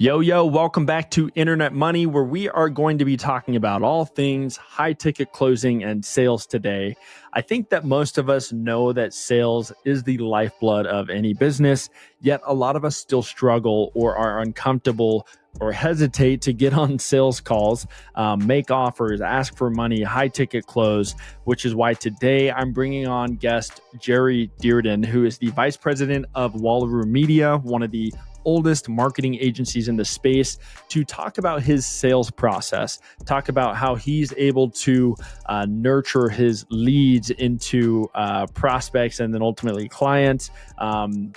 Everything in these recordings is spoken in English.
Yo, welcome back to Internet Money, where we are going to be talking about all things high ticket closing and sales today. I think that most of us know that sales is the lifeblood of any business, yet a lot of us still struggle or are uncomfortable or hesitate to get on sales calls, make offers, ask for money, high ticket close, which is why today I'm bringing on guest Jerry Dearden, who is the vice president of Wallaroo Media, one of the oldest marketing agencies in the space, to talk about his sales process, talk about how he's able to nurture his leads into prospects and then ultimately clients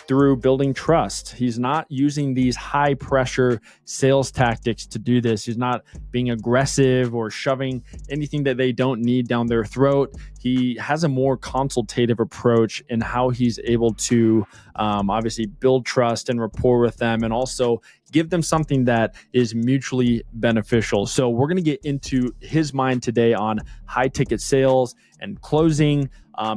through building trust. He's not using these high pressure sales tactics to do this. He's not being aggressive or shoving anything that they don't need down their throat. He has a more consultative approach in how he's able to obviously build trust and rapport with them, and also give them something that is mutually beneficial. So we're going to get into his mind today on high ticket sales and closing.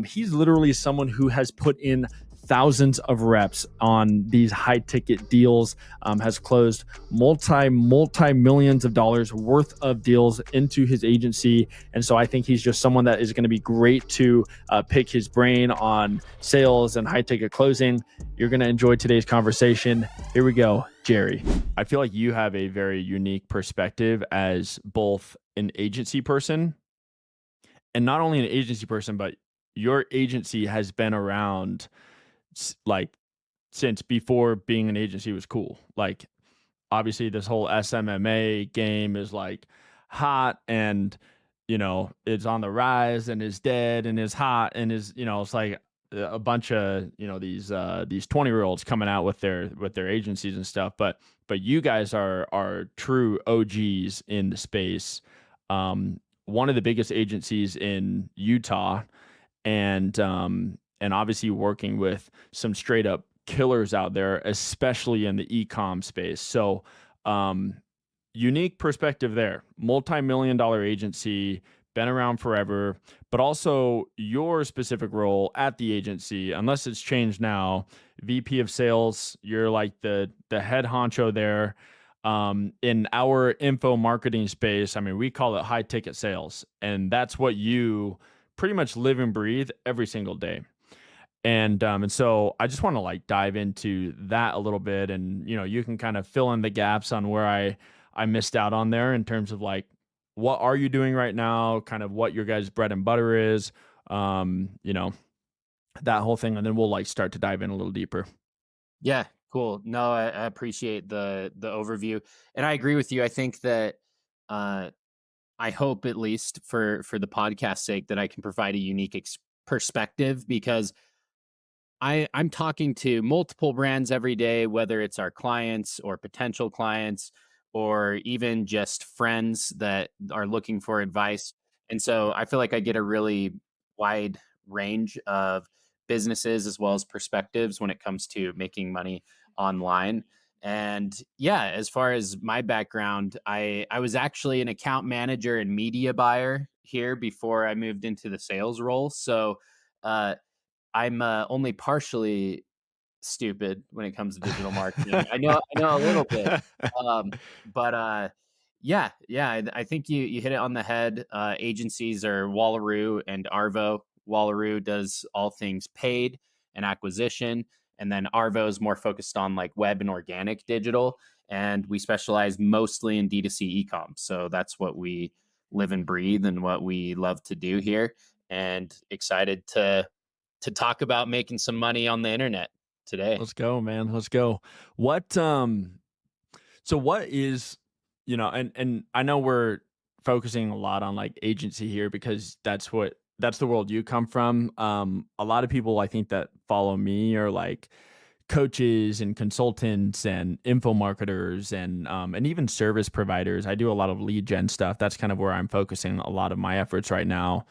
He's literally someone who has put in thousands of reps on these high ticket deals, has closed multi millions of dollars worth of deals into his agency. And so I think he's just someone that is going to be great to pick his brain on sales and high ticket closing. You're going to enjoy today's conversation. Here we go, Jerry. I feel like you have a very unique perspective as both an agency person, and not only an agency person, but your agency has been around like since before being an agency was cool. Like obviously this whole SMMA game is like hot, and it's on the rise and is dead and is hot and is, it's like a bunch of, these 20-year-olds coming out with their agencies and stuff. But you guys are true OGs in the space. One of the biggest agencies in Utah, and obviously working with some straight up killers out there, especially in the e-com space. So unique perspective there. Multi-million-dollar agency, been around forever, but also your specific role at the agency, unless it's changed now, VP of sales, you're like the head honcho there. In our info marketing space, I mean, we call it high ticket sales, and that's what you pretty much live and breathe every single day. And so I just want to like dive into that a little bit, and you can kind of fill in the gaps on where I missed out on there in terms of like, what are you doing right now, kind of what your guys' bread and butter is, that whole thing, and then we'll like start to dive in a little deeper. Yeah, cool. No, I appreciate the overview, and I agree with you. I think that I hope, at least for the podcast sake, that I can provide a unique perspective, because I'm talking to multiple brands every day, whether it's our clients or potential clients, or even just friends that are looking for advice. And so I feel like I get a really wide range of businesses as well as perspectives when it comes to making money online. And yeah, as far as my background, I was actually an account manager and media buyer here before I moved into the sales role. So uh, I'm only partially stupid when it comes to digital marketing. I know a little bit, but yeah. I think you hit it on the head. Agencies are Wallaroo and Arvo. Wallaroo does all things paid and acquisition, and then Arvo is more focused on like web and organic digital. And we specialize mostly in D2C ecom. So that's what we live and breathe and what we love to do here. And excited to talk about making some money on the internet today. Let's go, man. Let's go. So what is, and I know we're focusing a lot on like agency here because that's the world you come from. A lot of people I think that follow me are like coaches and consultants and info marketers and even service providers. I do a lot of lead gen stuff. That's kind of where I'm focusing a lot of my efforts right now.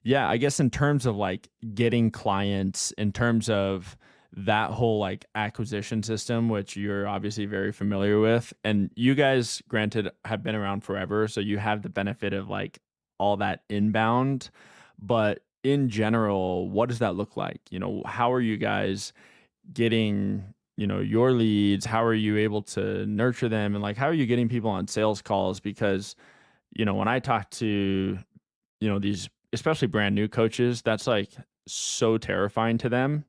Yeah, I guess in terms of like getting clients, in terms of that whole like acquisition system, which you're obviously very familiar with, and you guys, granted, have been around forever, so you have the benefit of like all that inbound. But in general, what does that look like? How are you guys getting your leads? How are you able to nurture them? And like, how are you getting people on sales calls? Because, when I talk to, these especially brand new coaches, that's like so terrifying to them.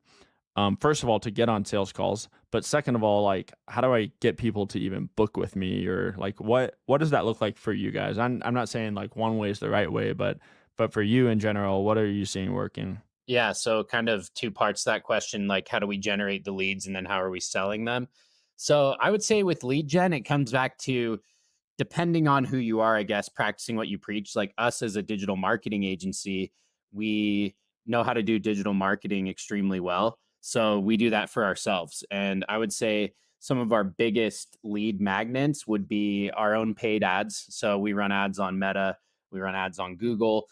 First of all, to get on sales calls, but second of all, like, how do I get people to even book with me, or like, what does that look like for you guys? I'm not saying like one way is the right way, but for you in general, what are you seeing working? Yeah, so kind of two parts to that question, like how do we generate the leads and then how are we selling them? So I would say with lead gen, it comes back to, depending on who you are, I guess, practicing what you preach. Like us as a digital marketing agency, we know how to do digital marketing extremely well. So we do that for ourselves. And I would say some of our biggest lead magnets would be our own paid ads. So we run ads on Meta, we run ads on Google.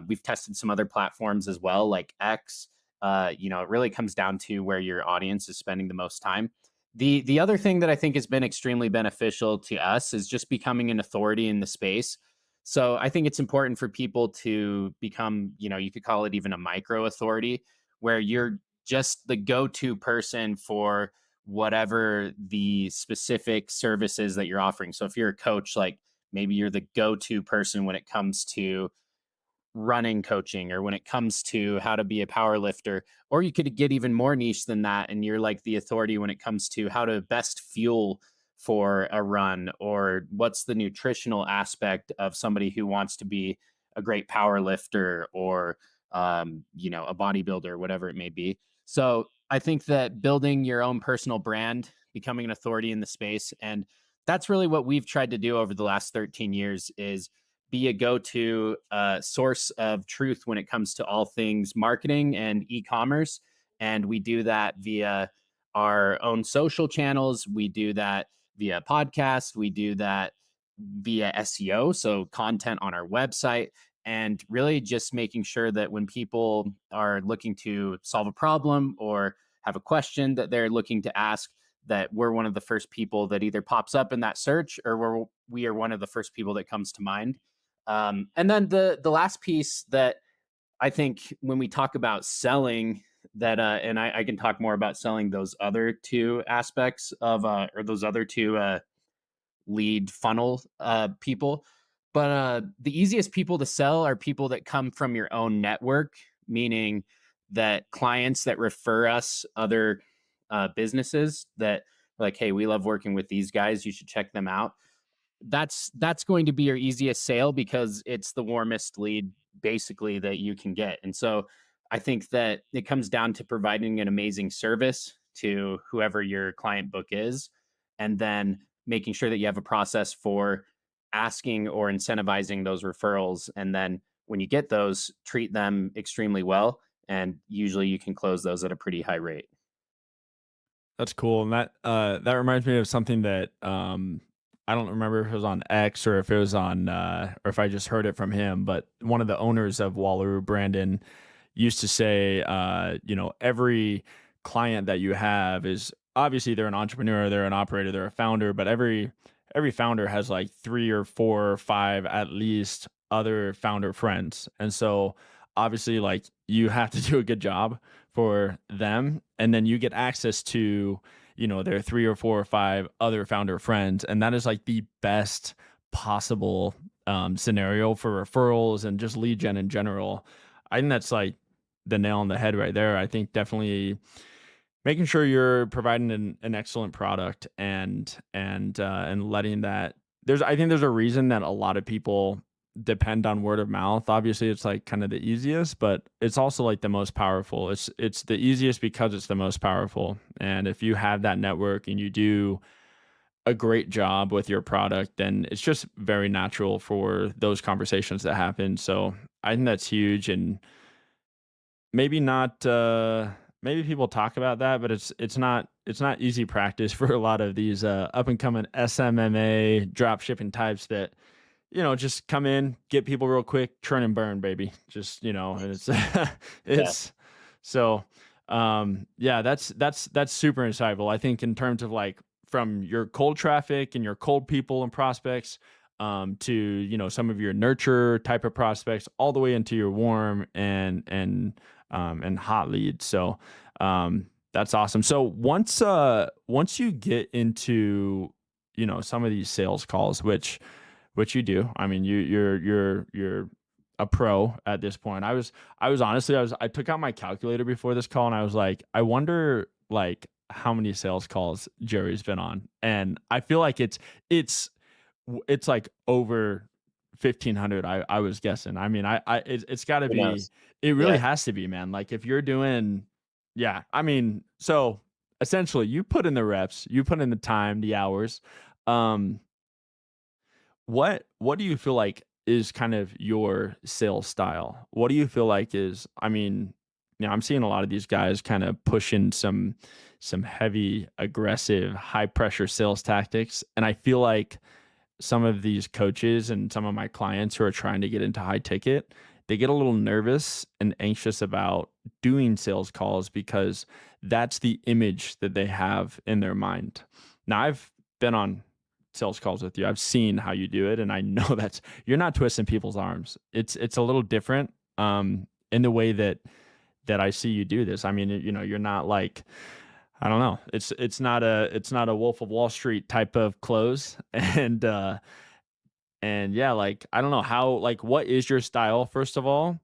We've tested some other platforms as well, like X. It really comes down to where your audience is spending the most time. The other thing that I think has been extremely beneficial to us is just becoming an authority in the space. So I think it's important for people to become, you could call it even a micro authority, where you're just the go-to person for whatever the specific services that you're offering. So if you're a coach, like maybe you're the go-to person when it comes to running coaching, or when it comes to how to be a power lifter, or you could get even more niche than that and you're like the authority when it comes to how to best fuel for a run, or what's the nutritional aspect of somebody who wants to be a great power lifter, or a bodybuilder, whatever it may be. So I think that building your own personal brand, becoming an authority in the space, and that's really what we've tried to do over the last 13 years, is be a go-to source of truth when it comes to all things marketing and e-commerce. And we do that via our own social channels. We do that via podcast. We do that via SEO, so content on our website, and really just making sure that when people are looking to solve a problem or have a question that they're looking to ask, that we're one of the first people that either pops up in that search, or we are one of the first people that comes to mind. And then the last piece that I think when we talk about selling, that and I can talk more about selling those other two aspects of or those other two lead funnel people. But the easiest people to sell are people that come from your own network, meaning that clients that refer us other businesses that are like, hey, we love working with these guys. You should check them out. That's going to be your easiest sale, because it's the warmest lead basically that you can get. And so I think that it comes down to providing an amazing service to whoever your client book is, and then making sure that you have a process for asking or incentivizing those referrals. And then when you get those, treat them extremely well, and usually you can close those at a pretty high rate. That's cool, and that reminds me of something that I don't remember if it was on X or if it was on or if I just heard it from him. But one of the owners of Wallaroo, Brandon, used to say, every client that you have is obviously they're an entrepreneur, they're an operator, they're a founder, but every founder has like three or four or five at least other founder friends, and so obviously like you have to do a good job for them, and then you get access to their three or four or five other founder friends, and that is like the best possible scenario for referrals and just lead gen in general. I think that's like the nail on the head right there. I think definitely making sure you're providing an excellent product, and letting that, I think there's a reason that a lot of people depend on word of mouth. Obviously it's like kind of the easiest, but it's also like the most powerful. It's the easiest because it's the most powerful. And if you have that network and you do a great job with your product, then it's just very natural for those conversations to happen. So I think that's huge. And maybe not maybe people talk about that, but it's not easy practice for a lot of these up and coming SMMA drop shipping types that just come in, get people real quick, churn and burn, baby. Just, and it's Yeah. it's so yeah, that's super insightful. I think in terms of like from your cold traffic and your cold people and prospects, to some of your nurture type of prospects, all the way into your warm and hot leads. So That's awesome. So once you get into, some of these sales calls, which you do. I mean, you're a pro at this point. I was honestly I took out my calculator before this call and I was like, I wonder like how many sales calls Jerry's been on. And I feel like it's it's like over 1,500. I was guessing. I mean, it's got to Who be. knows? It really Yeah. has to be, man. Like if you're doing, yeah. I mean, so essentially, you put in the reps, you put in the time, the hours. Um, what do you feel like is kind of your sales style? What do you feel like is? I mean, I'm seeing a lot of these guys kind of pushing some heavy, aggressive, high pressure sales tactics, and I feel like some of these coaches and some of my clients who are trying to get into high ticket, they get a little nervous and anxious about doing sales calls because that's the image that they have in their mind. Now, I've been on sales calls with you. I've seen how you do it and I know that's you're not twisting people's arms. It's a little different in the way that I see you do this. I mean, you're not like I don't know. It's not a Wolf of Wall Street type of close and yeah, like I don't know how like what is your style first of all,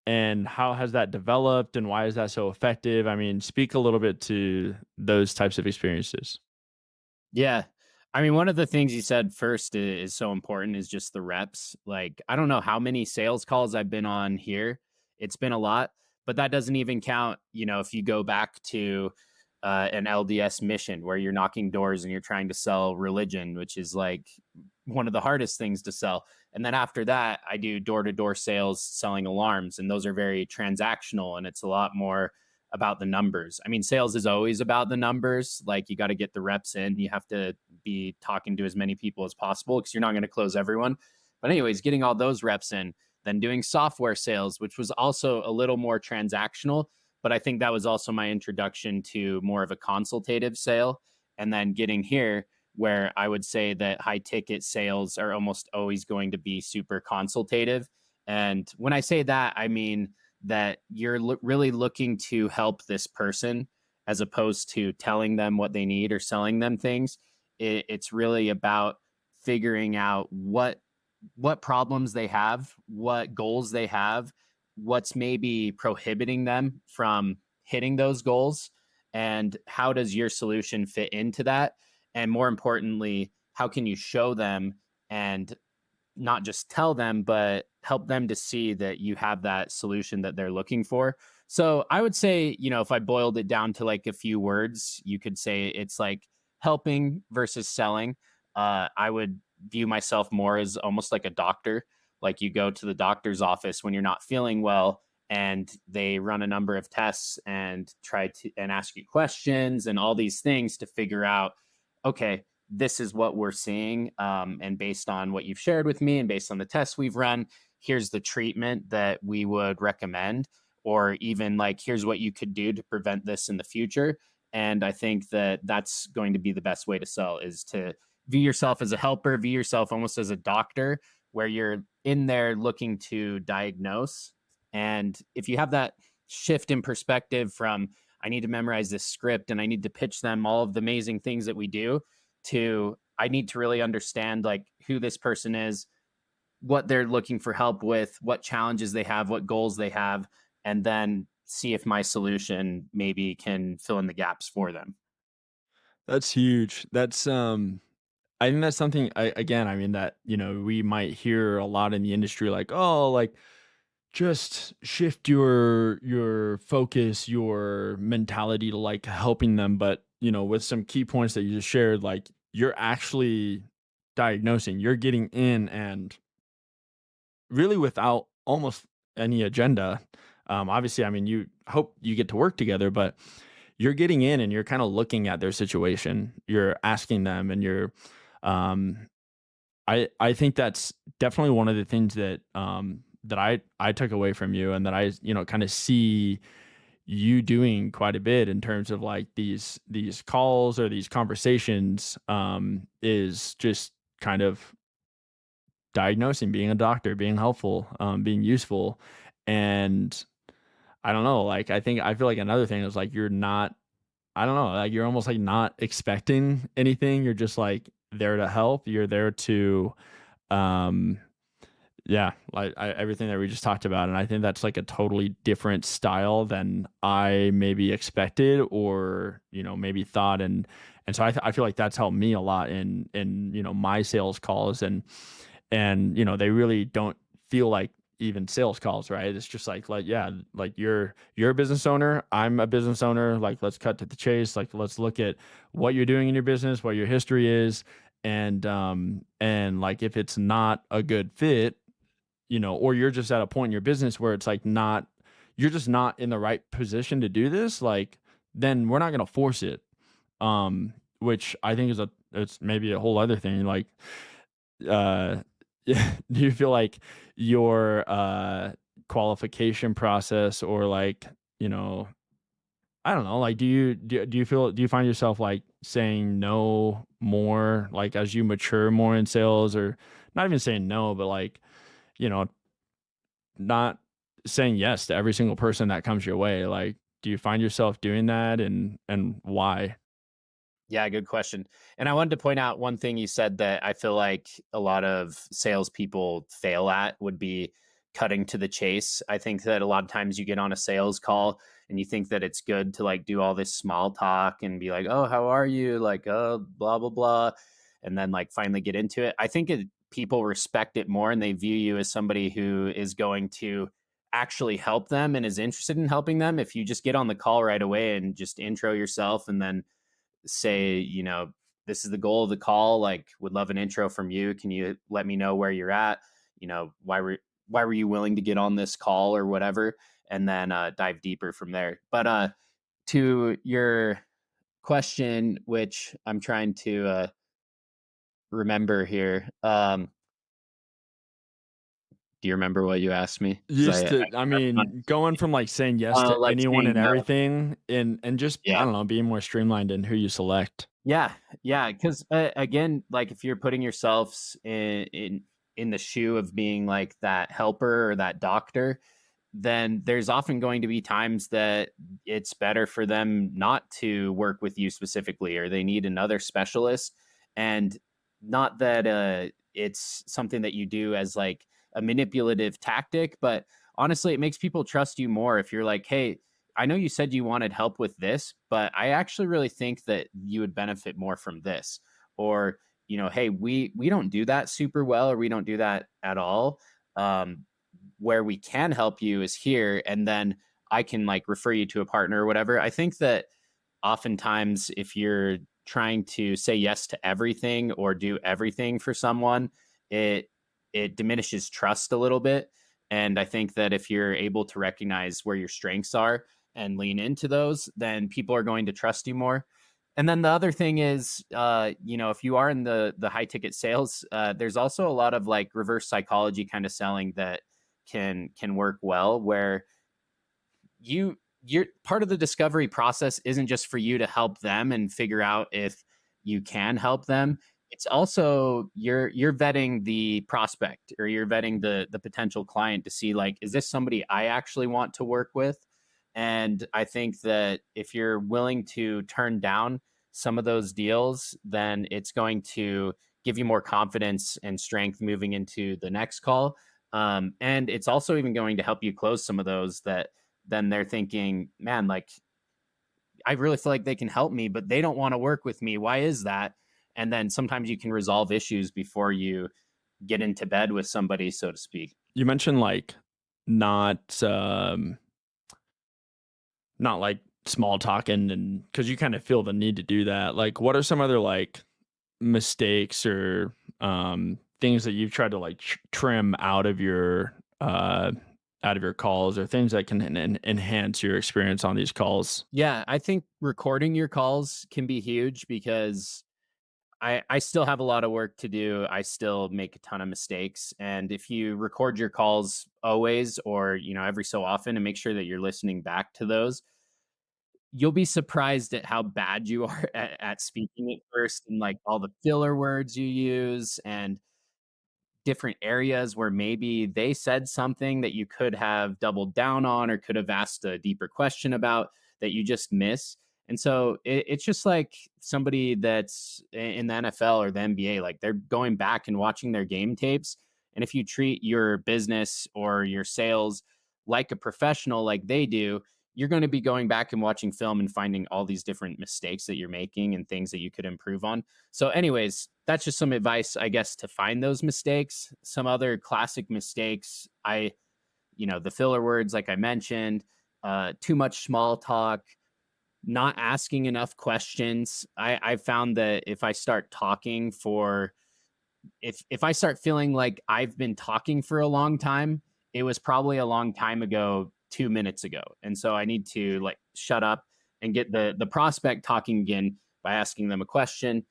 and how has that developed and why is that so effective? I mean, speak a little bit to those types of experiences. Yeah. I mean, one of the things you said first is so important is just the reps. Like, I don't know how many sales calls I've been on here. It's been a lot, but that doesn't even count, if you go back to an LDS mission where you're knocking doors and you're trying to sell religion, which is like one of the hardest things to sell. And then after that, I do door to door sales selling alarms, and those are very transactional and it's a lot more about the numbers. I mean, sales is always about the numbers. Like you got to get the reps in. You have to be talking to as many people as possible because you're not going to close everyone. But anyways, getting all those reps in, then doing software sales, which was also a little more transactional, but I think that was also my introduction to more of a consultative sale. And then getting here where I would say that high ticket sales are almost always going to be super consultative. And when I say that, I mean that you're really looking to help this person as opposed to telling them what they need or selling them things. It's really about figuring out what problems they have, what goals they have, what's maybe prohibiting them from hitting those goals, and how does your solution fit into that? And more importantly, how can you show them and not just tell them, but help them to see that you have that solution that they're looking for. So I would say, if I boiled it down to like a few words, you could say it's like helping versus selling. I would view myself more as almost like a doctor. Like you go to the doctor's office when you're not feeling well and they run a number of tests and try to and ask you questions and all these things to figure out, okay, this is what we're seeing. And based on what you've shared with me and based on the tests we've run, here's the treatment that we would recommend, or even like, here's what you could do to prevent this in the future. And I think that that's going to be the best way to sell is to view yourself as a helper, view yourself almost as a doctor, where you're in there looking to diagnose. And if you have that shift in perspective from, I need to memorize this script and I need to pitch them all of the amazing things that we do, to I need to really understand like who this person is, what they're looking for help with, what challenges they have, what goals they have, and then see if my solution maybe can fill in the gaps for them. That's huge. I think that's something again, I mean that, we might hear a lot in the industry like, "Oh, like just shift your focus, your mentality to like helping them." But, with some key points that you just shared, like you're actually diagnosing, you're getting in and really without almost any agenda. Obviously, I mean, you hope you get to work together, but you're getting in and you're kind of looking at their situation. You're asking them and um, I think that's definitely one of the things that I took away from you and that I, kind of see you doing quite a bit in terms of like these calls or these conversations is just kind of diagnosing, being a doctor, being helpful, being useful. And I don't know, like I feel like another thing is like you're not I don't know, like you're almost like not expecting anything. You're just like there to help. You're there to um yeah, like everything that we just talked about, and I think that's like a totally different style than I maybe expected or maybe thought, and so I feel like that's helped me a lot in my sales calls, and they really don't feel like even sales calls, right? It's just like yeah, like you're a business owner, I'm a business owner, like let's cut to the chase, like let's look at what you're doing in your business, what your history is, and like if it's not a good fit, or you're just at a point in your business where it's like not, you're just not in the right position to do this, like then we're not going to force it. Which I think is it's maybe a whole other thing. Like, uh, do you feel like your qualification process or like, you know, I don't know, like do you find yourself like saying no more like as you mature more in sales, or not even saying no, but like, you know, not saying yes to every single person that comes your way? Like, do you find yourself doing that, and why? Yeah, good question. And I wanted to point out one thing you said that I feel like a lot of salespeople fail at would be cutting to the chase. I think that a lot of times you get on a sales call and you think that it's good to like do all this small talk and be like, "Oh, how are you?" Like, "Oh, blah blah blah," and then like finally get into it. I think people respect it more and they view you as somebody who is going to actually help them and is interested in helping them. If you just get on the call right away and just intro yourself and then say, this is the goal of the call. Like, would love an intro from you. Can you let me know where you're at? Why were you willing to get on this call or whatever? And then dive deeper from there. But to your question, which I'm trying to remember here. Do you remember what you asked me? Because Used to, I mean, going from like saying yes to like anyone saying and no. everything, and just I Yeah. don't know, being more streamlined in who you select. Yeah, yeah, because again, like if you're putting yourselves in the shoe of being like that helper or that doctor, then there's often going to be times that it's better for them not to work with you specifically, or they need another specialist. And not that it's something that you do as like a manipulative tactic, but honestly, it makes people trust you more if you're like, hey, I know you said you wanted help with this, but I actually really think that you would benefit more from this. Or, hey, we don't do that super well, or we don't do that at all. Where we can help you is here, and then I can like refer you to a partner or whatever. I think that oftentimes if you're trying to say yes to everything or do everything for someone, it it diminishes trust a little bit. And I think that if you're able to recognize where your strengths are and lean into those, then people are going to trust you more. And then the other thing is, if you are in the high ticket sales, there's also a lot of like reverse psychology kind of selling that can work well, where you're part of the discovery process isn't just for you to help them and figure out if you can help them. It's also you're vetting the prospect, or you're vetting the potential client to see like, is this somebody I actually want to work with? And I think that if you're willing to turn down some of those deals, then it's going to give you more confidence and strength moving into the next call. And it's also even going to help you close some of those that then they're thinking, man, like I really feel like they can help me, but they don't want to work with me. Why is that? And then sometimes you can resolve issues before you get into bed with somebody, so to speak. You mentioned like not not like small talking, and because you kind of feel the need to do that. Like, what are some other like mistakes or things that you've tried to like trim out of your calls, or things that can enhance your experience on these calls? Yeah, I think recording your calls can be huge because I still have a lot of work to do. I still make a ton of mistakes. And if you record your calls always, or, every so often, and make sure that you're listening back to those, you'll be surprised at how bad you are at speaking at first, and like all the filler words you use and different areas where maybe they said something that you could have doubled down on or could have asked a deeper question about that you just miss. And so it's just like somebody that's in the NFL or the NBA, like they're going back and watching their game tapes. And if you treat your business or your sales like a professional, like they do, you're going to be going back and watching film and finding all these different mistakes that you're making and things that you could improve on. So, anyways, that's just some advice, I guess, to find those mistakes. Some other classic mistakes, the filler words, like I mentioned, too much small talk, not asking enough questions. I found that if I start talking for if I start feeling like I've been talking for a long time, it was probably a long time ago, 2 minutes ago. And so I need to like shut up and get the prospect talking again by asking them a question.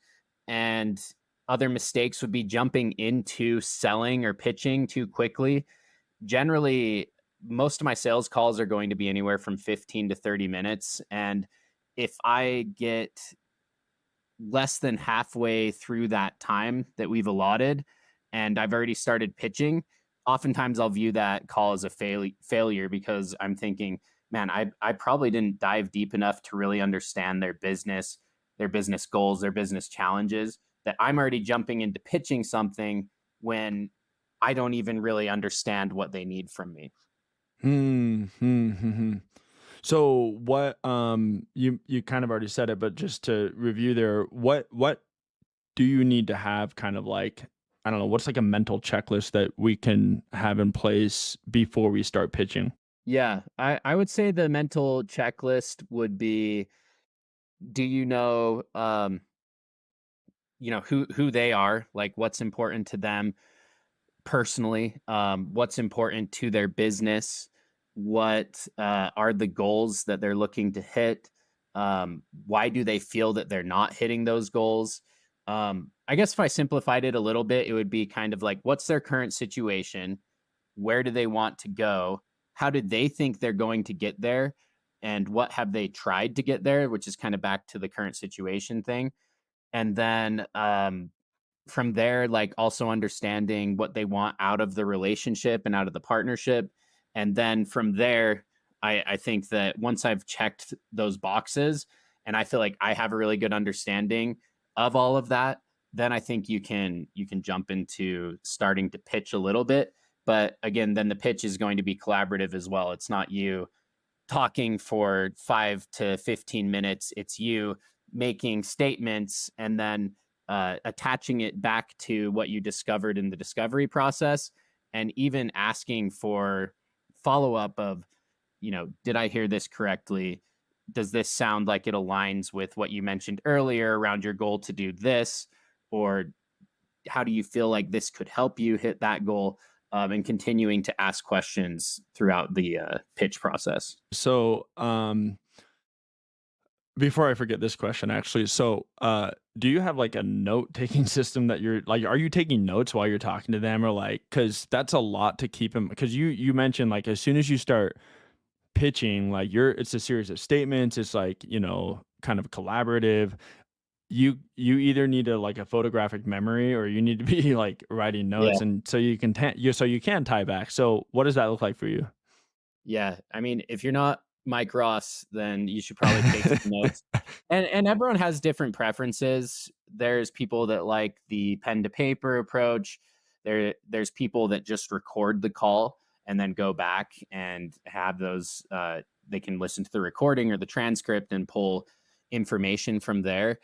And other mistakes would be jumping into selling or pitching too quickly. Generally, most of my sales calls are going to be anywhere from 15 to 30 minutes, and if I get less than halfway through that time that we've allotted and I've already started pitching, oftentimes I'll view that call as a failure because I'm thinking, man, I probably didn't dive deep enough to really understand their business goals, their business challenges, that I'm already jumping into pitching something when I don't even really understand what they need from me. Hmm. Hmm. Hmm. Hmm. So what you kind of already said it, but just to review there, what do you need to have kind of like, I don't know, what's like a mental checklist that we can have in place before we start pitching? Yeah, I would say the mental checklist would be, do who they are, like what's important to them personally, what's important to their business, what are the goals that they're looking to hit, why do they feel that they're not hitting those goals. I guess if I simplified it a little bit, it would be kind of like, what's their current situation, where do they want to go, how did they think they're going to get there, and what have they tried to get there, which is kind of back to the current situation thing. And then from there, like also understanding what they want out of the relationship and out of the partnership. And then from there, I think that once I've checked those boxes and I feel like I have a really good understanding of all of that, then I think you can jump into starting to pitch a little bit. But again, then the pitch is going to be collaborative as well. It's not you talking for 5 to 15 minutes. It's you making statements and then attaching it back to what you discovered in the discovery process, and even asking for follow up of, did I hear this correctly? Does this sound like it aligns with what you mentioned earlier around your goal to do this? Or how do you feel like this could help you hit that goal? And continuing to ask questions throughout the pitch process. So, before I forget this question, actually, so do you have like a note taking system that you're like, are you taking notes while you're talking to them, or like, because that's a lot to keep them? Because you mentioned like as soon as you start pitching, like it's a series of statements, it's like, kind of collaborative. You either need a like a photographic memory, or you need to be like writing Yeah. notes, and so you can tie back. So what does that look like for you? Yeah, I mean, if you're not Mike Ross, then you should probably take some notes. And everyone has different preferences. There's people that like the pen to paper approach. There's people that just record the call and then go back and have those they can listen to the recording or the transcript and pull information from there.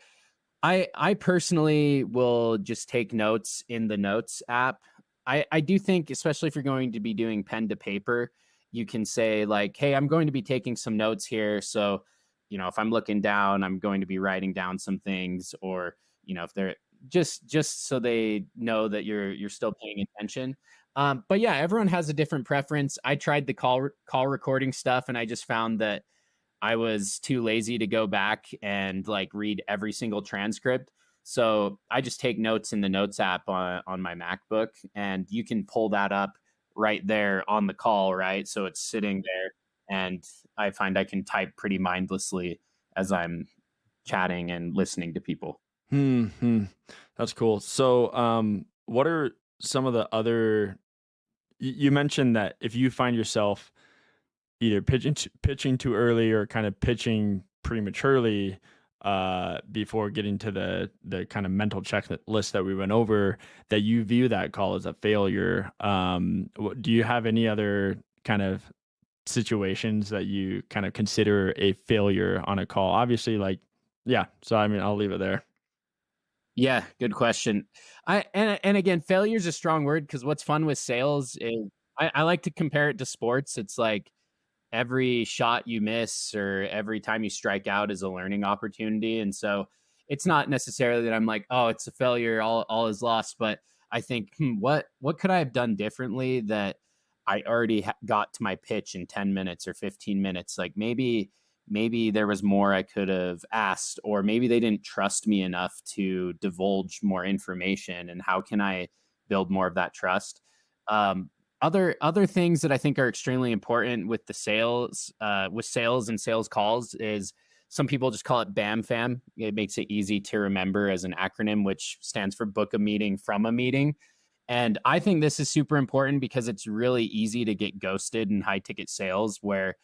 I personally will just take notes in the notes app. I do think, especially if you're going to be doing pen to paper, you can say like, hey, I'm going to be taking some notes here. So, if I'm looking down, I'm going to be writing down some things, or, if they're just so they know that you're still paying attention. But yeah, everyone has a different preference. I tried the call recording stuff, and I just found that I was too lazy to go back and like read every single transcript. So I just take notes in the notes app on my MacBook, and you can pull that up right there on the call, right? So it's sitting there, and I find I can type pretty mindlessly as I'm chatting and listening to people. Hmm, hmm. That's cool. So, what are some of the other? You mentioned that if you find yourself either pitching too early or kind of pitching prematurely before getting to the kind of mental checklist that we went over, that you view that call as a failure. Do you have any other kind of situations that you kind of consider a failure on a call? Obviously, like, yeah. So I mean, I'll leave it there. Yeah, good question. And again, failure is a strong word because what's fun with sales is I like to compare it to sports. It's like every shot you miss or every time you strike out is a learning opportunity. And so it's not necessarily that I'm like, oh, it's a failure, all is lost. But I think, what could I have done differently that I already got to my pitch in 10 minutes or 15 minutes? Like maybe there was more I could have asked, or maybe they didn't trust me enough to divulge more information. And how can I build more of that trust? Um, other things that I think are extremely important with the sales, with sales and sales calls is some people just call it BAM FAM. It makes it easy to remember as an acronym, which stands for book a meeting from a meeting. And I think this is super important because it's really easy to get ghosted in high ticket sales, where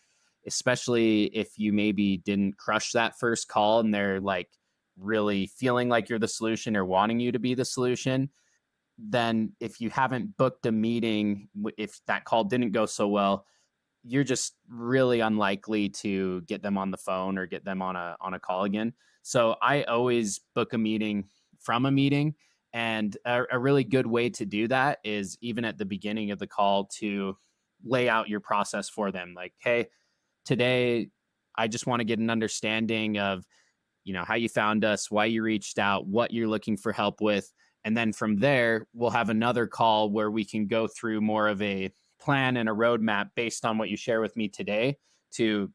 especially if you maybe didn't crush that first call and they're like really feeling like you're the solution or wanting you to be the solution, then if you haven't booked a meeting, if that call didn't go so well, you're just really unlikely to get them on the phone or get them on a call again. So I always book a meeting from a meeting. And a really good way to do that is even at the beginning of the call to lay out your process for them. Like, hey, today I just want to get an understanding of, how you found us, why you reached out, what you're looking for help with. And then from there, we'll have another call where we can go through more of a plan and a roadmap based on what you share with me today to,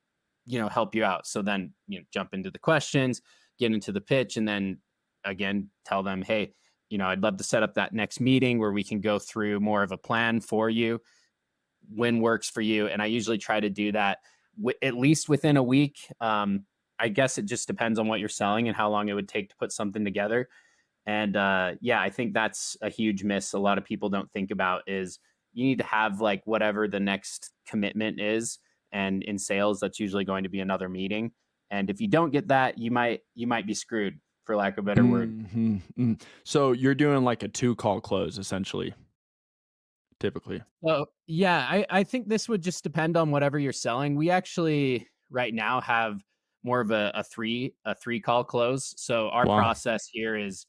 help you out. So then, jump into the questions, get into the pitch, and then again, tell them, hey, I'd love to set up that next meeting where we can go through more of a plan for you, when works for you. And I usually try to do that at least within a week. I guess it just depends on what you're selling and how long it would take to put something together. And yeah, I think that's a huge miss a lot of people don't think about is you need to have like whatever the next commitment is. And in sales, that's usually going to be another meeting. And if you don't get that, you might be screwed, for lack of a better word. So you're doing like a two call close essentially, typically. Well, yeah, I think this would just depend on whatever you're selling. We actually right now have more of a three call close. So our Wow. process here is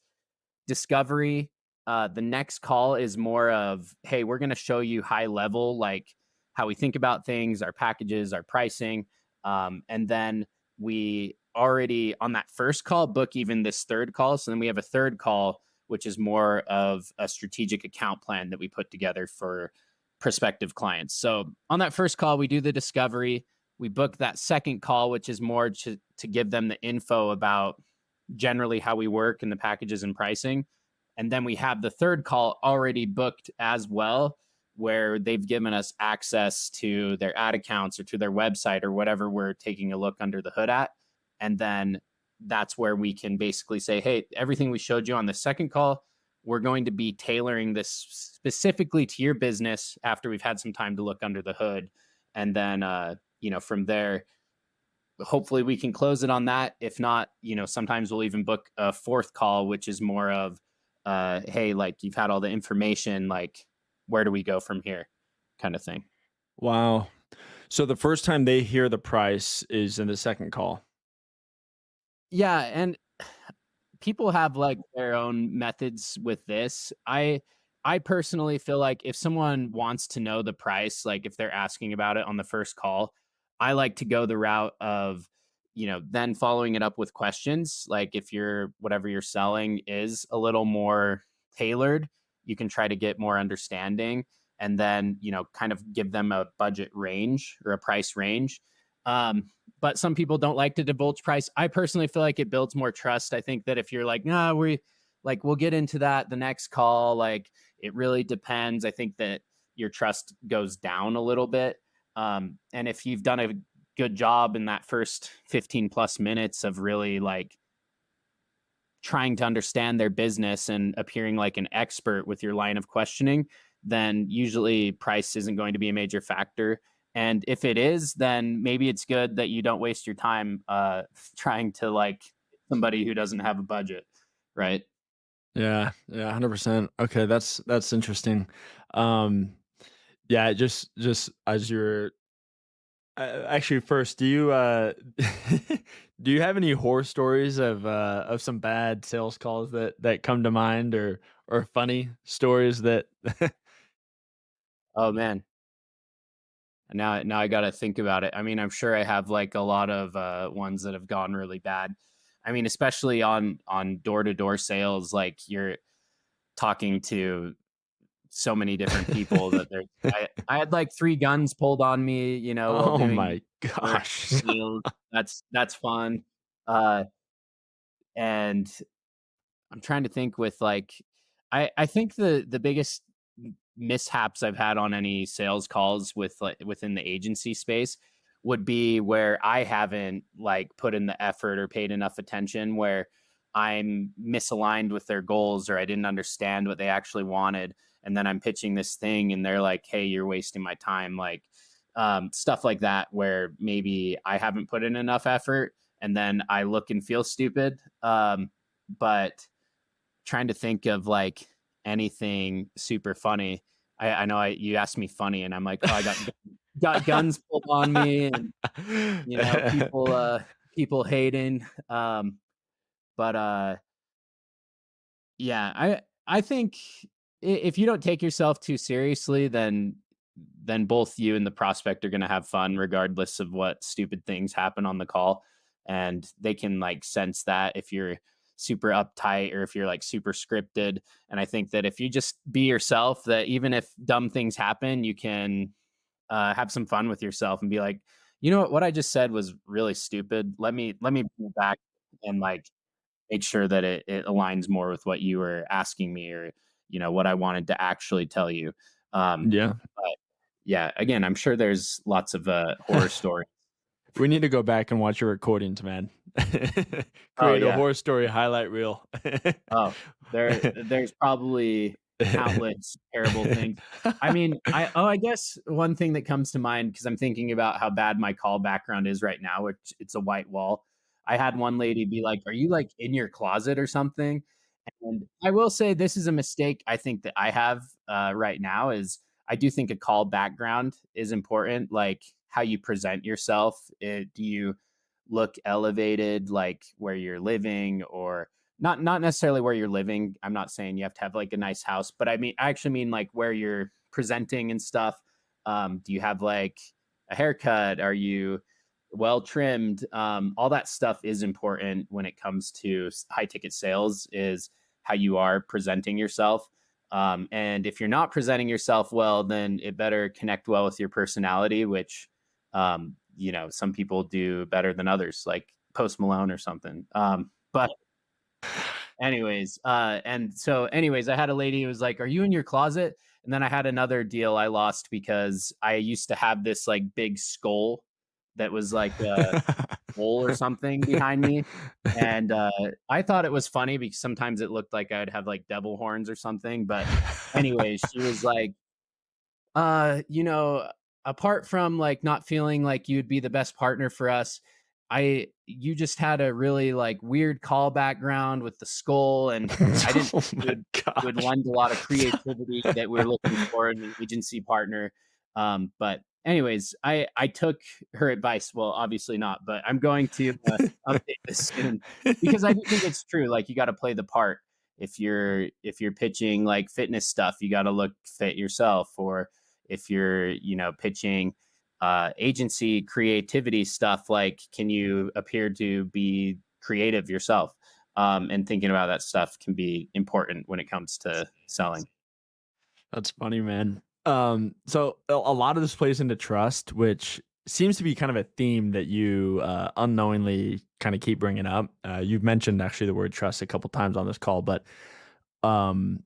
discovery. The next call is more of, hey, we're going to show you high level, like how we think about things, our packages, our pricing. And then we already on that first call book even this third call. So then we have a third call, which is more of a strategic account plan that we put together for prospective clients. So on that first call, we do the discovery. We book that second call, which is more to give them the info about generally how we work and the packages and pricing. And then we have the third call already booked as well, where they've given us access to their ad accounts or to their website or whatever we're taking a look under the hood at. And then that's where we can basically say, hey, everything we showed you on the second call, we're going to be tailoring this specifically to your business after we've had some time to look under the hood. And then, from there, hopefully we can close it on that. If not, sometimes we'll even book a fourth call, which is more of, hey, like you've had all the information, like where do we go from here, kind of thing. Wow. So the first time they hear the price is in the second call. Yeah, and people have like their own methods with this. I personally feel like if someone wants to know the price, like if they're asking about it on the first call, I like to go the route of, then following it up with questions. Like if you're whatever you're selling is a little more tailored, you can try to get more understanding and then, kind of give them a budget range or a price range. But some people don't like to divulge price. I personally feel like it builds more trust. I think that if you're like, nah, we'll get into that the next call, like it really depends. I think that your trust goes down a little bit. And if you've done a good job in that first 15 plus minutes of really like trying to understand their business and appearing like an expert with your line of questioning, then usually price isn't going to be a major factor. And if it is, then maybe it's good that you don't waste your time trying to like somebody who doesn't have a budget, right? Yeah, yeah, 100%. Okay, that's interesting. Um, yeah, just as you're actually first, do you do you have any horror stories of some bad sales calls that come to mind, or funny stories that Oh man, now I got to think about it. I mean, I'm sure I have like a lot of ones that have gone really bad. I mean, especially on door to door sales, like you're talking to so many different people that there's I had like 3 guns pulled on me, you know, while Oh doing my door gosh. deals. That's fun. Uh, and I'm trying to think with like I think the biggest mishaps I've had on any sales calls with like within the agency space would be where I haven't like put in the effort or paid enough attention where I'm misaligned with their goals or I didn't understand what they actually wanted and then I'm pitching this thing and they're like, "Hey, you're wasting my time." Like stuff like that where maybe I haven't put in enough effort and then I look and feel stupid. But trying to think of like anything super funny. I know you asked me funny, and I'm like, oh, I got guns pulled on me, and you know, people hating. But yeah, I think if you don't take yourself too seriously, then both you and the prospect are going to have fun regardless of what stupid things happen on the call, and they can like sense that if you're super uptight or if you're like super scripted. And I think that if you just be yourself, that even if dumb things happen, you can have some fun with yourself and be like, you know what I just said was really stupid. Let me bring it back and like make sure that it aligns more with what you were asking me or you know what I wanted to actually tell you. Yeah. But yeah, again, I'm sure there's lots of horror stories. We need to go back and watch your recordings, man. Oh Create a yeah. horror story highlight reel. Oh, there's probably countless terrible things. I mean, I guess one thing that comes to mind because I'm thinking about how bad my call background is right now, which it's a white wall. I had one lady be like, "Are you like in your closet or something?" And I will say this is a mistake I think that I have right now is I do think a call background is important, like how you present yourself. Do you look elevated, like where you're living, or not necessarily where you're living. I'm not saying you have to have like a nice house, but I actually mean like where you're presenting and stuff. Do you have like a haircut? Are you well trimmed? All that stuff is important when it comes to high ticket sales. Is how you are presenting yourself. And if you're not presenting yourself well, then it better connect well with your personality, which, you know, some people do better than others, like Post Malone or something. But anyways, I had a lady who was like, "Are you in your closet?" And then I had another deal I lost because I used to have this like big skull that was like a hole or something behind me. And I thought it was funny because sometimes it looked like I'd have like devil horns or something. But anyways, she was like, you know, apart from like not feeling like you'd be the best partner for us, you just had a really like weird call background with the skull, and I didn't Oh think my you would gosh. lend a lot of creativity that we're looking for in an agency partner. But anyways, I took her advice. Well, obviously not, but I'm going to update this soon because I do think it's true. Like you got to play the part. If you're pitching like fitness stuff, you got to look fit yourself, or if you're pitching agency creativity stuff, like can you appear to be creative yourself, and thinking about that stuff can be important when it comes to selling. That's funny, man. So a lot of this plays into trust, which seems to be kind of a theme that you unknowingly kind of keep bringing up. You've mentioned actually the word trust a couple times on this call, but um,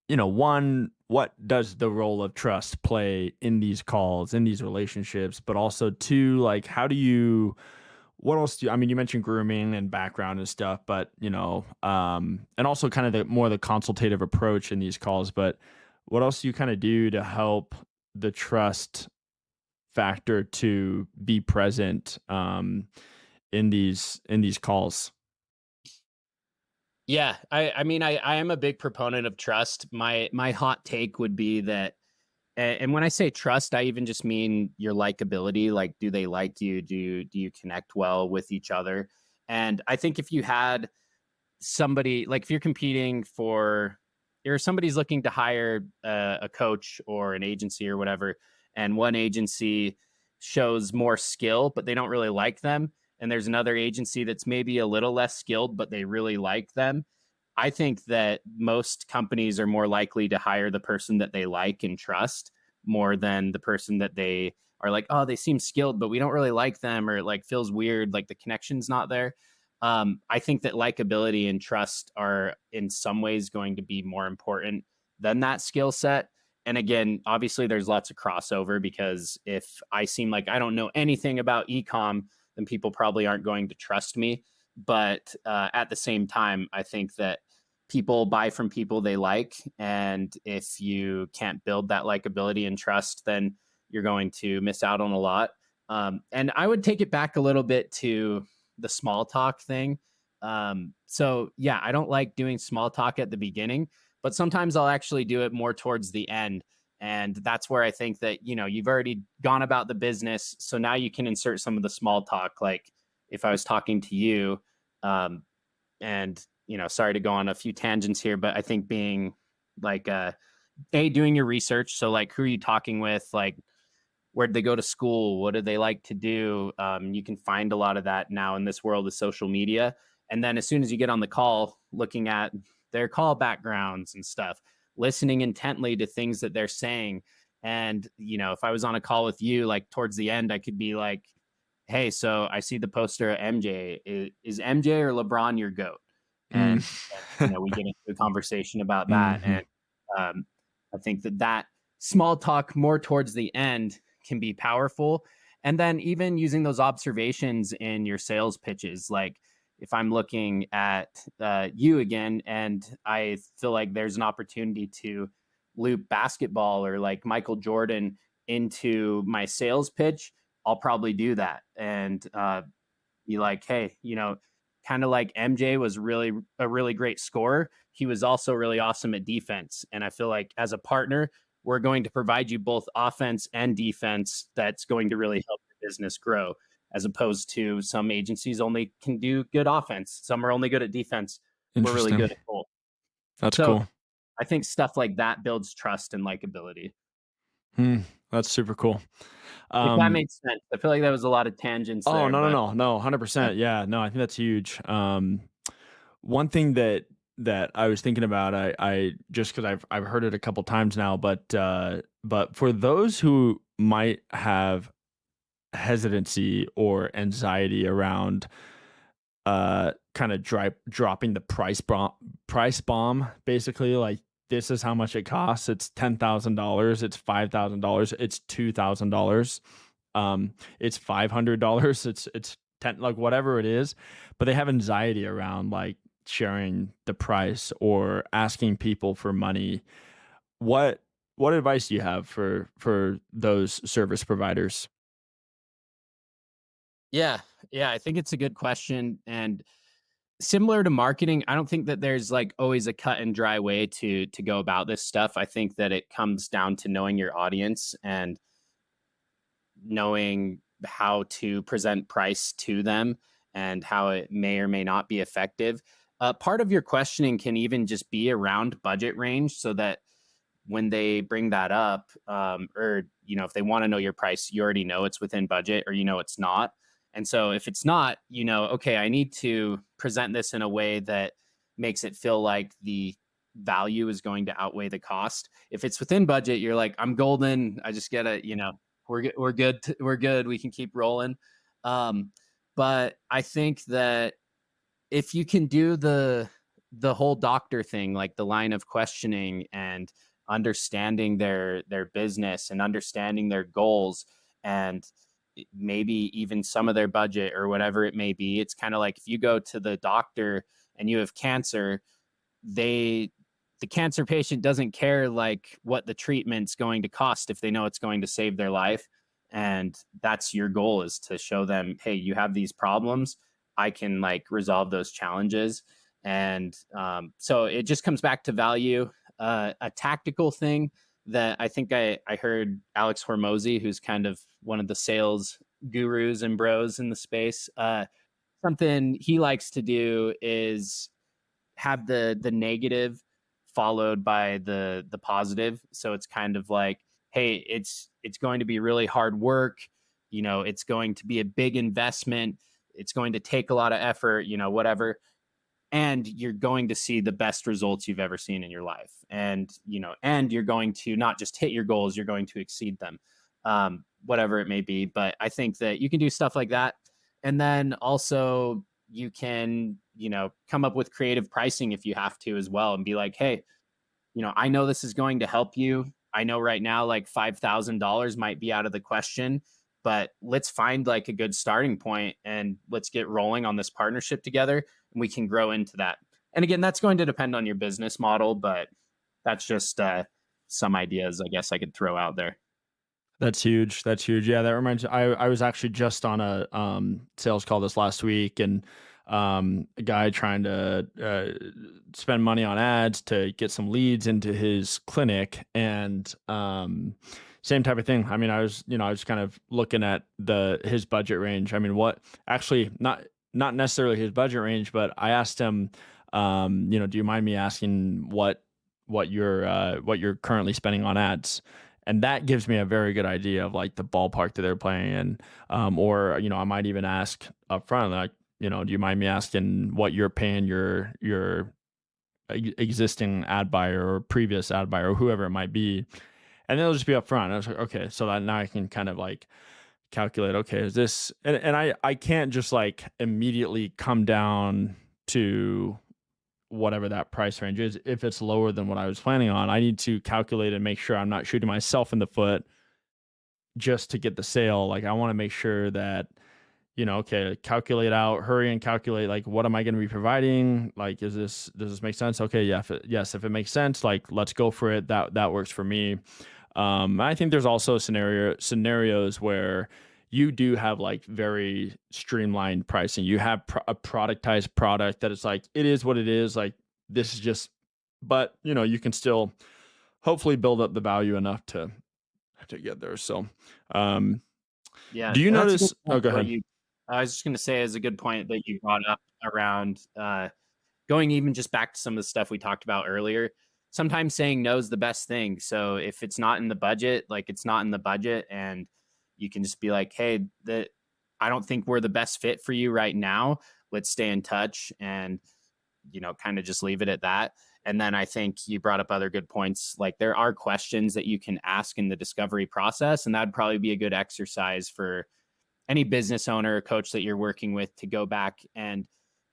one, what does the role of trust play in these calls, in these relationships? But also, two, like, how do you, what else do you, I mean, you mentioned grooming and background and stuff, but, and also kind of the more the consultative approach in these calls, but what else do you kind of do to help the trust factor to be present in these calls. Yeah, I mean, I am a big proponent of trust. My hot take would be that, and when I say trust, I even just mean your likability. Like, do they like you? Do you connect well with each other? And I think if you had somebody, like if you're competing for, or somebody's looking to hire a coach or an agency or whatever, and one agency shows more skill but they don't really like them, and there's another agency that's maybe a little less skilled but they really like them, I think that most companies are more likely to hire the person that they like and trust more than the person that they are like, oh, they seem skilled but we don't really like them, or it like feels weird, like the connection's not there. I think that likability and trust are in some ways going to be more important than that skill set. And again, obviously, there's lots of crossover, because if I seem like I don't know anything about ecom, then people probably aren't going to trust me. But at the same time, I think that people buy from people they like. And if you can't build that likability and trust, then you're going to miss out on a lot. And I would take it back a little bit to the small talk thing. So yeah, I don't like doing small talk at the beginning, but sometimes I'll actually do it more towards the end. And that's where I think that, you've already gone about the business. So now you can insert some of the small talk. Like if I was talking to you, um, and, sorry to go on a few tangents here, but I think being like, doing your research. So like, who are you talking with? Like, where'd they go to school? What do they like to do? You can find a lot of that now in this world of social media. And then as soon as you get on the call, looking at their call backgrounds and stuff, listening intently to things that they're saying. And, if I was on a call with you, like towards the end, I could be like, hey, so I see the poster of MJ. Is MJ or LeBron your GOAT? Mm. And we get into a conversation about that. Mhm. And um, I think that small talk more towards the end can be powerful. And then even using those observations in your sales pitches, like if I'm looking at you again, and I feel like there's an opportunity to loop basketball or like Michael Jordan into my sales pitch, I'll probably do that. And be like, hey, kind of like MJ was really a really great scorer. He was also really awesome at defense. And I feel like as a partner, we're going to provide you both offense and defense that's going to really help your business grow, as opposed to some agencies only can do good offense. Some are only good at defense. We're really Interesting. good at both. That's So cool. I think stuff like that builds trust and likability. Hmm, that's super cool. If that Um, made sense. I feel like that was a lot of tangents oh, there, no, no, but no, no, yeah. 100%. Yeah, no, I think that's huge. One thing that I was thinking about, I just because I've heard it a couple times now, but for those who might have hesitancy or anxiety around kind of dropping the price bomb, basically, like this is how much it costs. It's $10,000, it's $5,000, it's $2,000, it's $500, it's 10, like whatever it is, but they have anxiety around like sharing the price or asking people for money. what what advice do you have for those service providers? Yeah. Yeah. I think it's a good question. And similar to marketing, I don't think that there's like always a cut and dry way to go about this stuff. I think that it comes down to knowing your audience and knowing how to present price to them and how it may or may not be effective. Part of your questioning can even just be around budget range, so that when they bring that up, or if they want to know your price, you already know it's within budget, or it's not. And so if it's not, okay, I need to present this in a way that makes it feel like the value is going to outweigh the cost. If it's within budget, you're like, I'm golden. I just gotta, we're good. We're good. We can keep rolling. Um, but I think that if you can do the whole doctor thing, like the line of questioning and understanding their business and understanding their goals, and maybe even some of their budget or whatever it may be, it's kind of like if you go to the doctor and you have cancer, they the cancer patient doesn't care like what the treatment's going to cost if they know it's going to save their life. And that's your goal, is to show them, hey, you have these problems, I can like resolve those challenges. And so it just comes back to value. A tactical thing that I think I heard Alex Hormozy, who's kind of one of the sales gurus and bros in the space, something he likes to do is have the negative followed by the positive. So it's kind of like, hey, it's going to be really hard work, it's going to be a big investment, it's going to take a lot of effort, whatever, and you're going to see the best results you've ever seen in your life. And and you're going to not just hit your goals, you're going to exceed them, whatever it may be. But I think that you can do stuff like that. And then also you can come up with creative pricing if you have to as well, and be like, hey, I know this is going to help you. I know right now, like $5,000 might be out of the question, but let's find like a good starting point and let's get rolling on this partnership together, and we can grow into that. And again, that's going to depend on your business model, but that's just some ideas I guess I could throw out there. That's huge. That's huge. Yeah, that reminds me. I was actually just on a sales call this last week, and a guy trying to spend money on ads to get some leads into his clinic, and same type of thing. I mean, I was kind of looking at the his budget range. I mean, what actually not necessarily his budget range, but I asked him, do you mind me asking what you're currently spending on ads? And that gives me a very good idea of like the ballpark that they're playing in. Or I might even ask up front, like, do you mind me asking what you're paying your existing ad buyer or previous ad buyer or whoever it might be? And they'll just be up front. I was like, okay, so that now I can kind of like calculate, okay, is this, and I can't just like immediately come down to whatever that price range is. If it's lower than what I was planning on, I need to calculate and make sure I'm not shooting myself in the foot just to get the sale. Like I want to make sure that, okay, calculate out, hurry and calculate, like, what am I going to be providing? Like, does this make sense? Okay. Yeah. Yes. If it makes sense, like, let's go for it. That works for me. I think there's also scenarios where you do have like very streamlined pricing. You have a productized product that is like, it is what it is. Like, this is just, but you can still hopefully build up the value enough to get there. So, um, Yeah, do you and that's a good notice? Oh, point. go What ahead. you I was just going to say is a good point that you brought up around going even just back to some of the stuff we talked about earlier. Sometimes saying no is the best thing. So if it's not in the budget, like it's not in the budget, and you can just be like, hey, that I don't think we're the best fit for you right now. Let's stay in touch, and kind of just leave it at that. And then I think you brought up other good points. Like there are questions that you can ask in the discovery process, and that'd probably be a good exercise for any business owner or coach that you're working with, to go back and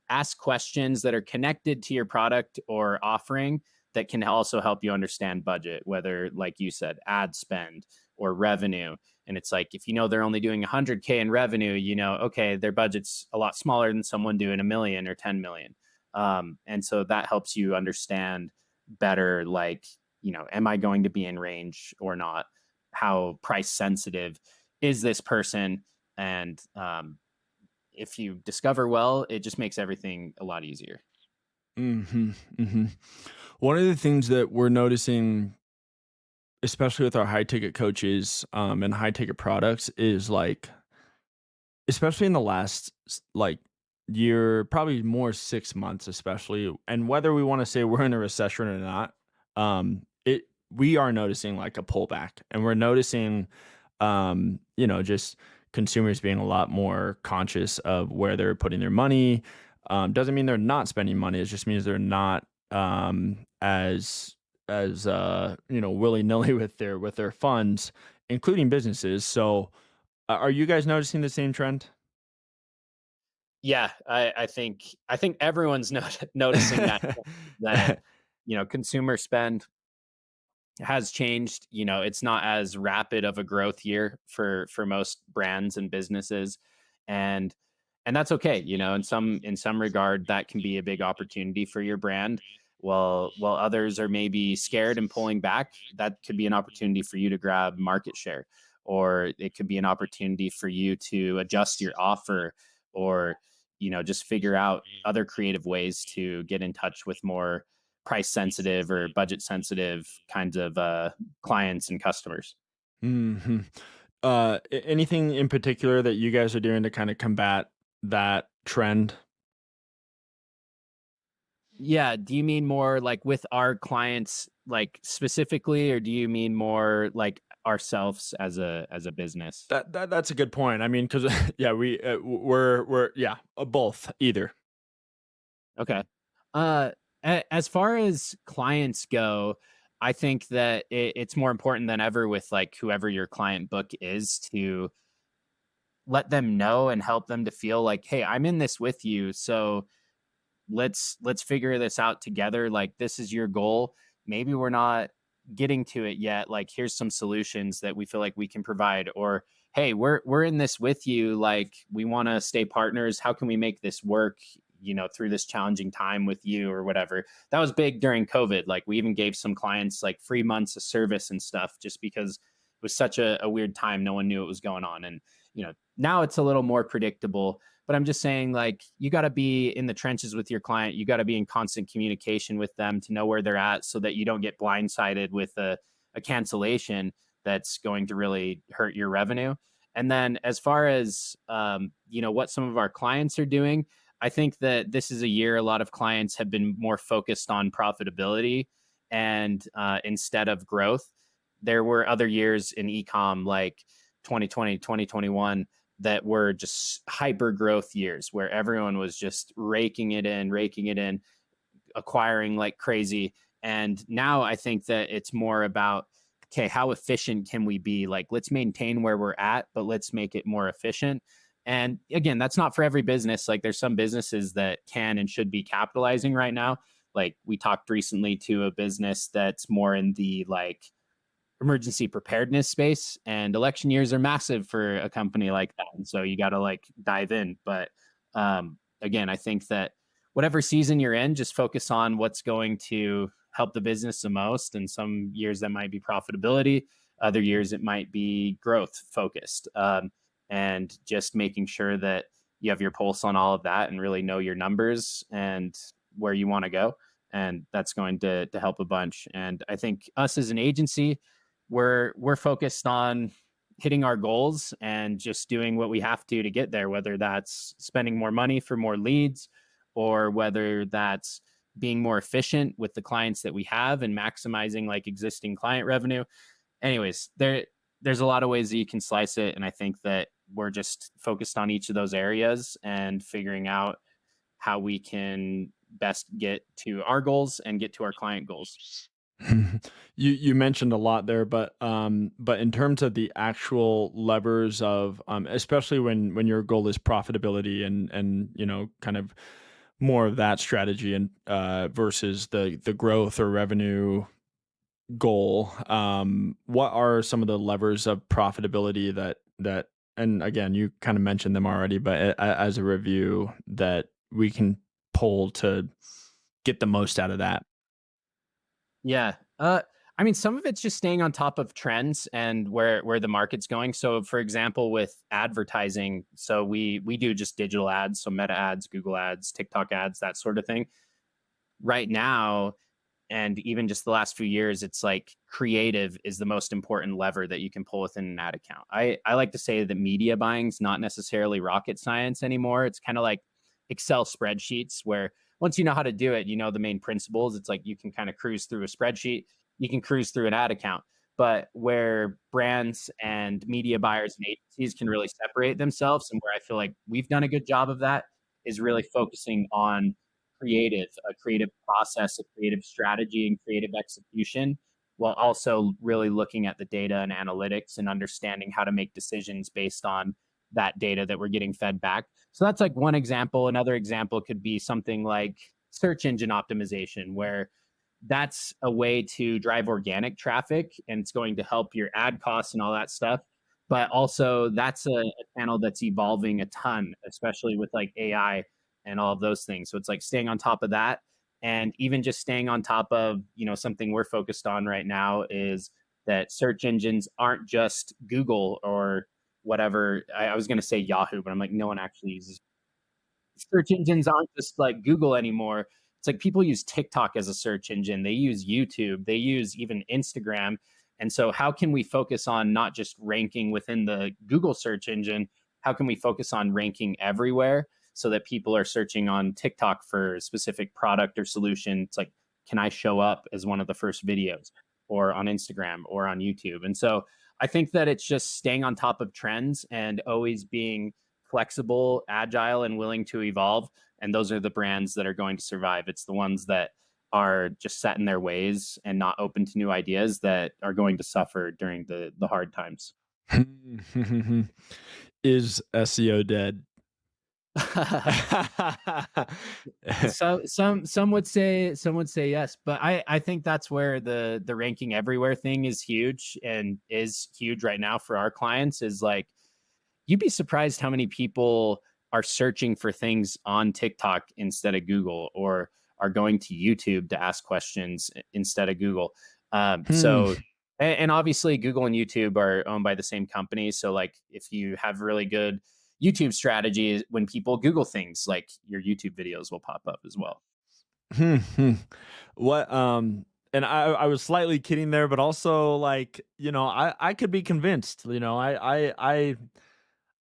ask questions that are connected to your product or offering, that can also help you understand budget, whether, like you said, ad spend or revenue. And it's like, if they're only doing 100K in revenue, okay, their budget's a lot smaller than someone doing a million or 10 million. And so that helps you understand better, like, am I going to be in range or not? How price sensitive is this person? And if you discover well, it just makes everything a lot easier. Hmm. Hmm. One of the things that we're noticing, especially with our high ticket coaches, and high ticket products, is like, especially in the last like year, probably more 6 months, especially, and whether we want to say we're in a recession or not, it we are noticing like a pullback, and we're noticing, just consumers being a lot more conscious of where they're putting their money. Doesn't mean they're not spending money. It just means they're not as willy nilly with their funds, including businesses. So, are you guys noticing the same trend? Yeah, I think everyone's noticing that consumer spend has changed. It's not as rapid of a growth year for most brands and businesses, and that's okay. In some regard, that can be a big opportunity for your brand. While others are maybe scared and pulling back, that could be an opportunity for you to grab market share. or it could be an opportunity for you to adjust your offer, or just figure out other creative ways to get in touch with more price sensitive or budget sensitive kinds of clients and customers. Hmm. Anything in particular that you guys are doing to kind of combat that trend? Yeah, do you mean more like with our clients like specifically, or do you mean more like ourselves as a business? That's a good point. I mean, because yeah, we're yeah, both either. Okay. Uh, as far as clients go, I think that it's more important than ever with like whoever your client book is to let them know and help them to feel like, hey, I'm in this with you. So let's figure this out together. Like this is your goal. Maybe we're not getting to it yet. Like here's some solutions that we feel like we can provide. Or hey, we're in this with you. Like we want to stay partners. How can we make this work? Through this challenging time with you or whatever. That was big during COVID. Like we even gave some clients like free months of service and stuff just because it was such a weird time. No one knew what was going on. And now it's a little more predictable, but I'm just saying, like, you got to be in the trenches with your client. You got to be in constant communication with them to know where they're at so that you don't get blindsided with a cancellation that's going to really hurt your revenue. And then, as far as what some of our clients are doing, I think that this is a year a lot of clients have been more focused on profitability and instead of growth. There were other years in ecom like 2020, 2021 that were just hyper growth years where everyone was just raking it in, acquiring like crazy. And now I think that it's more about, okay, how efficient can we be? Like, let's maintain where we're at, but let's make it more efficient. And again, that's not for every business. Like, there's some businesses that can and should be capitalizing right now. Like, we talked recently to a business that's more in the like emergency preparedness space, and election years are massive for a company like that, and so you got to like dive in. But again, I think that whatever season you're in, just focus on what's going to help the business the most. And some years that might be profitability, other years it might be growth focused, and just making sure that you have your pulse on all of that and really know your numbers and where you want to go, and that's going to help a bunch. And I think us as an agency, we're focused on hitting our goals and just doing what we have to get there, whether that's spending more money for more leads, or whether that's being more efficient with the clients that we have and maximizing like existing client revenue. Anyways, there's a lot of ways that you can slice it, and I think that we're just focused on each of those areas and figuring out how we can best get to our goals and get to our client goals. You mentioned a lot there, but in terms of the actual levers of especially when your goal is profitability and kind of more of that strategy and versus the growth or revenue goal, what are some of the levers of profitability that and again you kind of mentioned them already, but as a review that we can pull to get the most out of that? Yeah. I mean, some of it's just staying on top of trends and where the market's going. So, for example, with advertising, so we do just digital ads, so Meta ads, Google ads, TikTok ads, that sort of thing. Right now, and even just the last few years, it's like creative is the most important lever that you can pull within an ad account. I like to say that media buying is not necessarily rocket science anymore. It's kind of like Excel spreadsheets where once you know how to do it, you know the main principles. It's like you can kind of cruise through a spreadsheet, you can cruise through an ad account. But where brands and media buyers and agencies can really separate themselves, and where I feel like we've done a good job of that, is really focusing on a creative process, a creative strategy, and creative execution, while also really looking at the data and analytics and understanding how to make decisions based on that data that we're getting fed back. So that's like one example. Another example could be something like search engine optimization, where that's a way to drive organic traffic and it's going to help your ad costs and all that stuff. But also, that's a channel that's evolving a ton, especially with like AI and all of those things. So it's like staying on top of that, and even just staying on top of, something we're focused on right now is that search engines aren't just Google or whatever. I was going to say Yahoo, but I'm like, no one actually uses search engines aren't just like Google anymore. It's like people use TikTok as a search engine. They use YouTube. They use even Instagram. And so, how can we focus on not just ranking within the Google search engine? How can we focus on ranking everywhere so that people are searching on TikTok for a specific product or solution? It's like, can I show up as one of the first videos or on Instagram or on YouTube? And so, I think that it's just staying on top of trends and always being flexible, agile, and willing to evolve. And those are the brands that are going to survive. It's the ones that are just set in their ways and not open to new ideas that are going to suffer during the hard times. Is SEO dead? So some would say yes, but I think that's where the ranking everywhere thing is huge and is huge right now for our clients. Is like, you'd be surprised how many people are searching for things on TikTok instead of Google, or are going to YouTube to ask questions instead of Google. Hmm. And obviously Google and YouTube are owned by the same company. So like, if you have really good YouTube strategy, when people Google things, like your YouTube videos will pop up as well. Hmm, hmm. What and I was slightly kidding there, but also like, I could be convinced,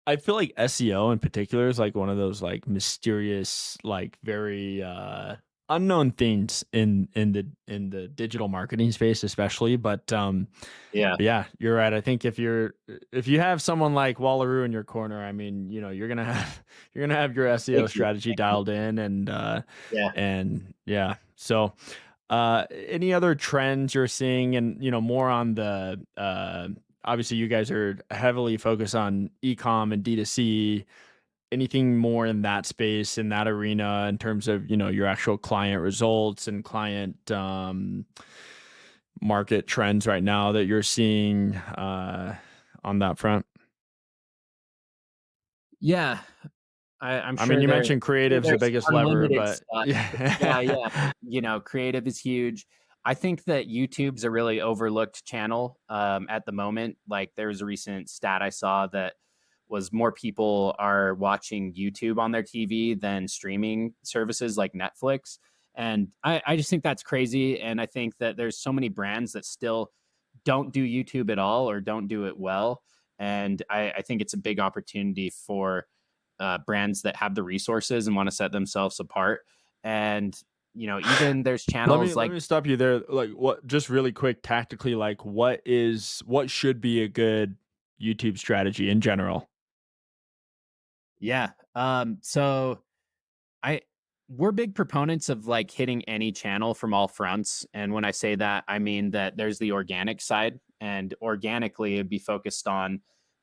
I feel like SEO in particular is like one of those like mysterious, like very unknown things in the digital marketing space, especially. Yeah. But yeah, you're right. I think if you have someone like Wallaroo in your corner, I mean, you're gonna have your SEO Thank you. strategy Thank you. dialed in, Yeah. and yeah. So any other trends you're seeing, and more on the obviously you guys are heavily focused on e-com and D2C. Anything more in that space, in that arena, in terms of your actual client results and client market trends right now that you're seeing on that front? Yeah. I'm I mean, sure you mentioned creative's the there's biggest lever, unlimited but stuff. Yeah, yeah. yeah. Creative is huge. I think that YouTube's a really overlooked channel at the moment. Like, there was a recent stat I saw that was more people are watching YouTube on their TV than streaming services like Netflix. And I just think that's crazy. And I think that there's so many brands that still don't do YouTube at all or don't do it well. And I think it's a big opportunity for brands that have the resources and want to set themselves apart. And even there's Let me channels let like, me stop you there. Like, what, just really quick tactically, like what should be a good YouTube strategy in general? yeah. So I we're big proponents of like hitting any channel from all fronts. And when I say that, I mean that there's the organic side, and organically it'd be focused on,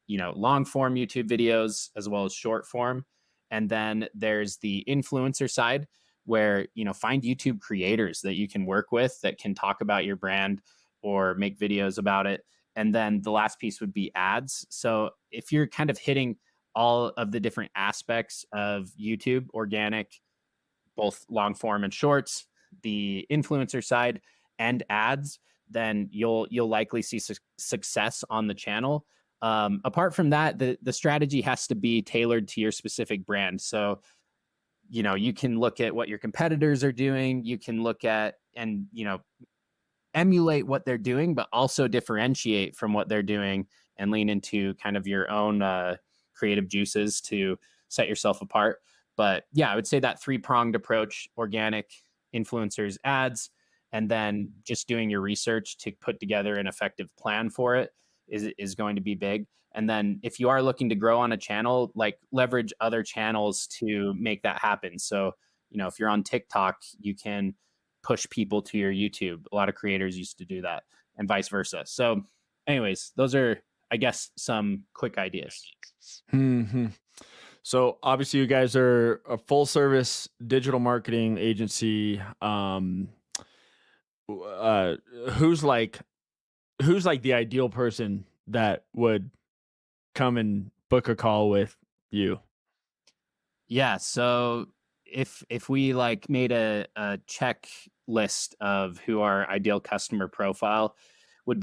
long form YouTube videos as well as short form. And then there's the influencer side, where, find YouTube creators that you can work with that can talk about your brand or make videos about it. And then the last piece would be ads. So if you're kind of hitting all of the different aspects of YouTube, organic, both long form and shorts, the influencer side, and ads, then you'll likely see success on the channel. Apart from that, the strategy has to be tailored to your specific brand. So, you can look at what your competitors are doing. You can look at and emulate what they're doing, but also differentiate from what they're doing and lean into kind of your own creative juices to set yourself apart. But yeah, I would say that three-pronged approach: organic, influencers, ads, and then just doing your research to put together an effective plan for it is going to be big. And then if you are looking to grow on a channel, like, leverage other channels to make that happen. So, if you're on TikTok, you can push people to your YouTube. A lot of creators used to do that, and vice versa. So, anyways, those are, I guess, some quick ideas. Hmm. So obviously, you guys are a full service digital marketing agency. Uh, who's like who's like the ideal person that would come and book a call with you? Yeah. So if we made a checklist of who our ideal customer profile would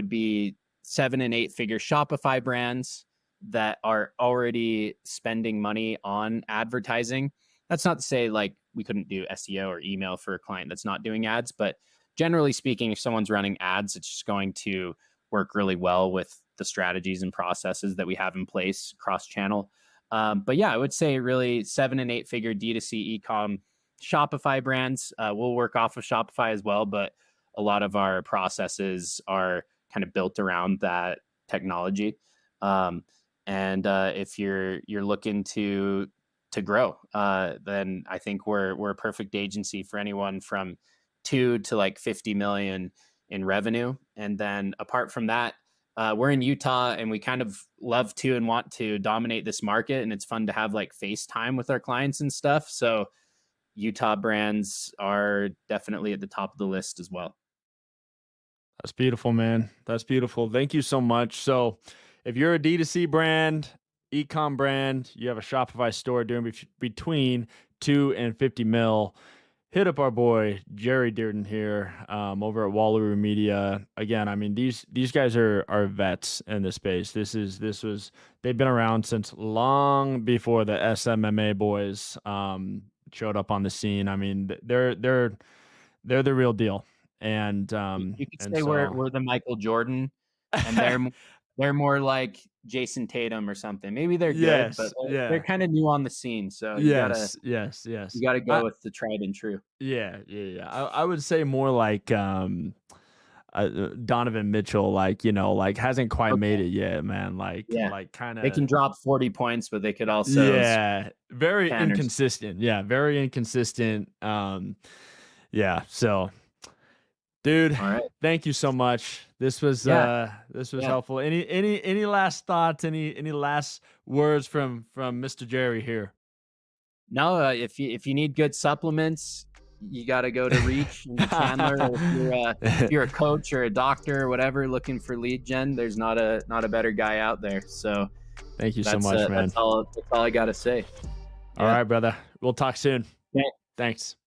be 7 and 8 figure Shopify brands that are already spending money on advertising. That's not to say like we couldn't do SEO or email for a client that's not doing ads, but generally speaking, if someone's running ads, it's just going to work really well with the strategies and processes that we have in place cross channel. But yeah, I would say really 7 and 8 figure D2C ecom Shopify brands. We'll work off of Shopify as well, but a lot of our processes are kind of built around that technology. And if you're looking to grow, then I think we're a perfect agency for anyone from 2 to like 50 million in revenue. And then apart from that, we're in Utah and we kind of love to and want to dominate this market. And it's fun to have like FaceTime with our clients and stuff. So Utah brands are definitely at the top of the list as well. That's beautiful, man. That's beautiful. Thank you so much. So, if you're a D2C brand, ecom brand, you have a Shopify store doing between 2 and 50 mil, hit up our boy Jerry Dearden here over at Wallaroo Media. Again, I mean these guys are vets in this space. They've been around since long before the SMMA boys showed up on the scene. I mean they're the real deal. And You could and say so we're the Michael Jordan, and they're more like Jason Tatum or something. Maybe they're good, but yes, they're yeah, kind of new on the scene. So yes. you gotta go with the tried and true. Yeah. I would say more like Donovan Mitchell, like like hasn't quite made Okay, it yet, man. yeah, Like kind they can of drop 40 points, but they could also yeah, very 10 or inconsistent. Yeah, very inconsistent. Yeah. So, dude, all right. thank you so much. Yeah, This was yeah. helpful. Any last thoughts? Any last words from Mr. Jerry here? No, if you need good supplements, you got to go to Reach and Chandler. Or if you're a coach or a doctor or whatever looking for lead gen, there's not a better guy out there. So Thank you so much, man. that's all I got to say. All Yeah. right, brother. We'll talk soon. Okay. Thanks.